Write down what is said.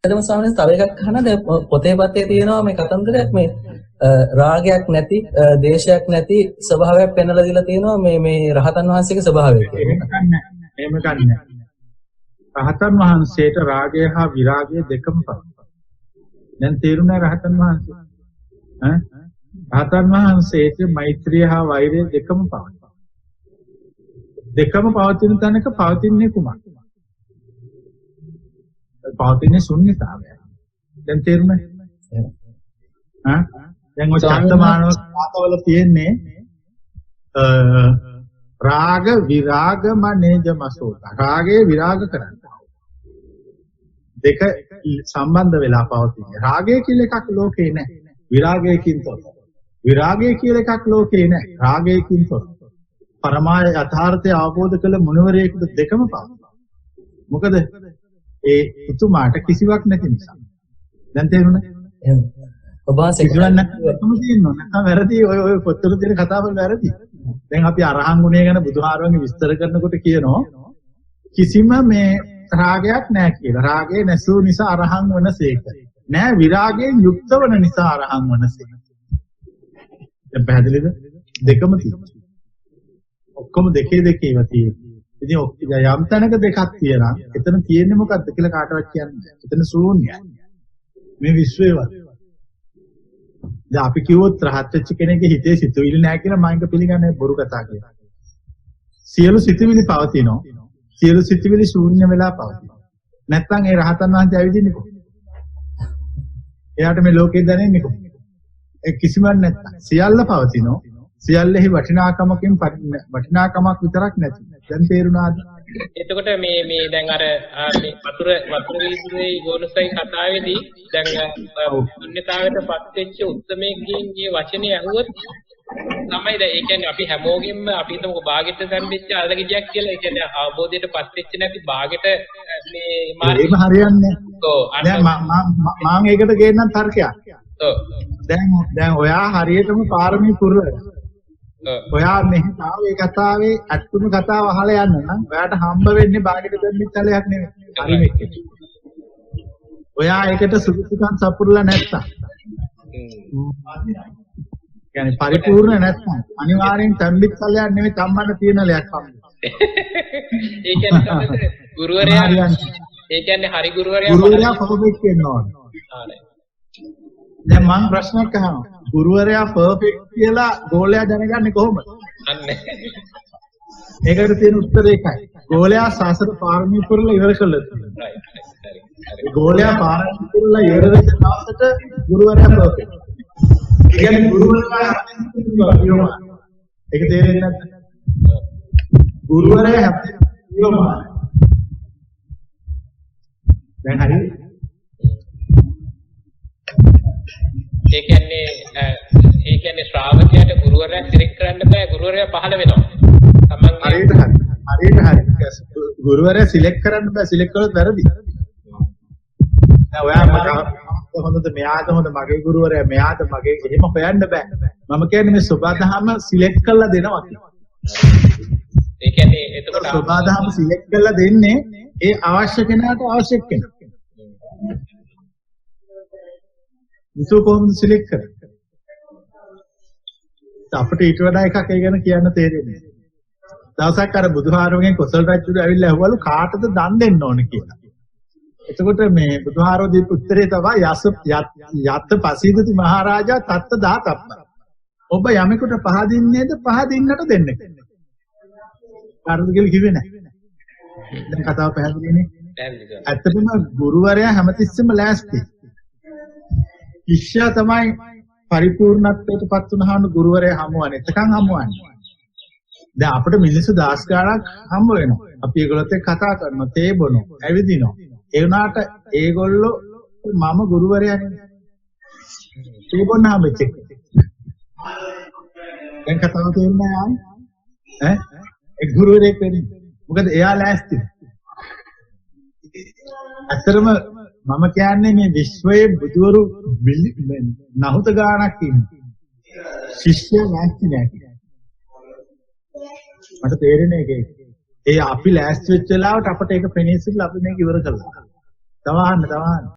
එතම ස්වාමීන් තව එකක් අහන්න දැන් පොතේ පතේ තියෙනවා මේ කතන්දරයක් මේ රාගයක් නැති දේශයක් නැති ස්වභාවයක් පෙන්වලා දීලා තියෙනවා මේ රහතන් වහන්සේගේ ස්වභාවය කියලා. එහෙම ගන්න. රහතන් වහන්සේට රාගය හා විරාගය දෙකම පවතිනවා. දැන් තේරුණා රහතන් වහන්සේ. රහතන් වහන්සේට මෛත්‍රිය හා වෛරය දෙකම පවතිනවා. දෙකම පවතින තැනක පවතින්නේ කුමක්ද? පවතින්නේ ශුන්‍යතාවය. දැන් තේරුණා? දැන් ඔය චත්තමානව පාතවල තියෙන්නේ රාග විරාග මනේජමසෝ. රාගේ විරාග කරන්න. දෙක සම්බන්ධ වෙලා පවතින්නේ. රාගය කියලා එකක් ලෝකේ නැහැ. විරාගයකින් තොර. විරාගය කියලා එකක් ලෝකේ නැහැ. රාගයකින් තොර. පරමාය යථාර්ථය අවබෝධ කළ මොනවරේකද දෙකම පවතිනවා. මොකද ඒ උතුමාට කිසිවක් නැති නිසා. දැන් තේරුණා? එහෙම. ඔබ වහන්සේ කිසිවක් නැතිවම තියෙනවා. නැත්නම් වැරදි ඔය පොත්වල තියෙන කතාවල් වැරදි. දැන් අපි අරහන් ගුණය ගැන බුදුහාරවන්ගේ විස්තර කරනකොට කියනවා කිසිම මේ රාගයක් නැහැ කියලා. රාගය නැසූ නිසා අරහන් වනසේක. නෑ විරාගයෙන් යුක්ත වන නිසා අරහන් වනසේක. දැන් පැහැදිලිද? දෙකම තියෙනවා. ඔක්කොම දෙකේ ඒවා තියෙනවා. ඉතින් යම් තැනක දෙකක් තියෙනවා. එතන තියෙන්නේ මොකද්ද කියලා කාටවත් කියන්න බෑ. එතන ශූන්‍යයි. මේ විශ්වේවත්. දැන් අපි කිව්වොත් රහත් වෙච්ච කෙනෙක්ගේ හිතේ සිතුවිලි නැහැ කියලා මම පිළිගන්නේ බොරු කතා කියලා. සියලු සිතුවිලි පවතිනවා. සියලු සිතුවිලි ශූන්‍ය වෙලා පවතිනවා. නැත්නම් ඒ රහතන් වහන්සේ ඇවිදින්නේ කොහොමද? එයාට මේ ලෝකේ දැනෙන්නේ කොහොමද? ඒ කිසිමක් නැත්තම් සියල්ල පවතිනවා. සියල්ලෙහි වටිනාකමක් විතරක් නැති. දැන් තේරුණාද? එතකොට මේ දැන් අර මේ වතුර වීදුරේ ගෝනසයි කතාවේදී දැන් ශුන්‍යතාවයටපත් වෙච්ච උත්මේකගෙන් මේ වචනේ අහුවොත් තමයි දැන් ඒ කියන්නේ අපි හැමෝගෙම අපි හිතමුකෝ භාගෙට සම්බෙච්ච අලගියක් කියලා. ඒ කියන්නේ අවබෝධයටපත් වෙච්ච නැති භාගෙට මේ මාර්ගය හරියන්නේ. ඔව්. දැන් මම ඒකට ගේන්නම් තර්කයක්. ඔව්. දැන් ඔයා හරියටම පාරමී පුරලා ඔයා මෙහි තාම ඒ කතාවේ අත්තුම කතාව අහලා යන්න නම් ඔයාට හම්බ වෙන්නේ භාගෙට දෙන්නිච්චලයක් නෙමෙයි. හරි මේක. ඔයා ඒකට සුදුසුකම් සපුරලා නැත්තම් يعني පරිපූර්ණ නැත්නම් අනිවාර්යෙන් තම්බිච්චලයක් නෙමෙයි තම්බන්න තියෙන ලයක් හම්බ. ඒ කියන්නේ ගුරුවරයා ඒ කියන්නේ හරි ගුරුවරයා පර්ෆෙක්ට් වෙන්න ඕනේ. දැන් මම ප්‍රශ්නයක් අහනවා. ගුරුවරයා පර්ෆෙක්ට් කියලා ගෝලයා දැනගන්නේ කොහොමද? අන්නේ. ඒකට තියෙන උත්තරේ එකයි. ගෝලයා සාසන පාරමී පුරලා ඉවර කළා. ගෝලයා පාරමී පුරලා ඉවර වෙච්ච දවසට ගුරුවරයා පර්ෆෙක්ට්. ඒ කියන්නේ ගුරුවරයා ඒක තේරෙන්නේ නැද්ද? ගුරුවරයා හැප්පෙනවා. දැන් හරිද? ඒ කියන්නේ ශ්‍රාවකයාට ගුරුවරයා සිරෙක් කරන්න බෑ. ගුරුවරයා පහළ වෙනවා. තමන් හරියට හරි. ගුරුවරයා සිලෙක්ට් කරන්න බෑ. සිලෙක්ට් කළොත් වැරදි. දැන් ඔයා මට හොඳද මෙයාද හොඳ මගේ ගුරුවරයා මෙයාද මගේ එහෙම හොයන්න බෑ. මම කියන්නේ මේ සබදාහම සිලෙක්ට් කරලා දෙනවා කියලා. ඒ කියන්නේ එතකොට සබදාහම සිලෙක්ට් කරලා දෙන්නේ ඒ අවශ්‍ය කෙනාට අවශ්‍ය කෙනා. මුතු කොහොමද සිලෙක්ට් කරන්නේ? අපිට ඊට වඩා එකක් ඒ ගැන කියන්න තේරෙන්නේ. දවසක් අර බුදුහාරෝගෙන් කොසල් රජුට ඇවිල්ලා ඇහුවලු කාටද දන් දෙන්න ඕන කියලා. එතකොට මේ බුදුහාරෝ දීපු උත්තරේ තමයි යත් පසීදති මහරජා තත්ත දාතප්ප. ඔබ යමෙකුට පහදින්නේද පහදින්නට දෙන්න කියලා. කාටද කියලා කිව්වේ නැහැ. දැන් කතාව පැහැදිලිනේ. ඇත්තටම ගුරුවරයා හැමතිස්සෙම ලෑස්ති. ශිෂ්‍යයා තමයි පරිපූර්ණත්වයට පත් වුණාම ගුරුවරයා හමුවන්නේ. එතකන් හමුවන්නේ. දැන් අපිට මිනිස්සු දහස් ගාණක් හම්බ වෙනවා. අපි ඒගොල්ලොත් එක්ක කතා කරනවා, තේ බොනවා, ඇවිදිනවා. ඒ වුණාට ඒගොල්ලෝ මම ගුරුවරයා නෙමෙයි. තේ බොන්න හම්බෙච්ච එක. දැන් කතාව තේරුණා ඈ? ඒ ගුරුවරයෙක් වෙන්නේ. මොකද එයා ලෑස්ති. ඇත්තටම මම කියන්නේ මේ විශ්වයේ බුදුවරු නහුත ගාණක් ඉන්නේ. ශිෂ්‍ය ලෑස්ති නැහැ. මට තේරෙන්නේ ඒක. ඒ අපි ලෑස්ති වෙච්ච වෙලාවට අපිට ඒක පෙනී සිටලා අපි මේක ඉවර කළා. තවහන්න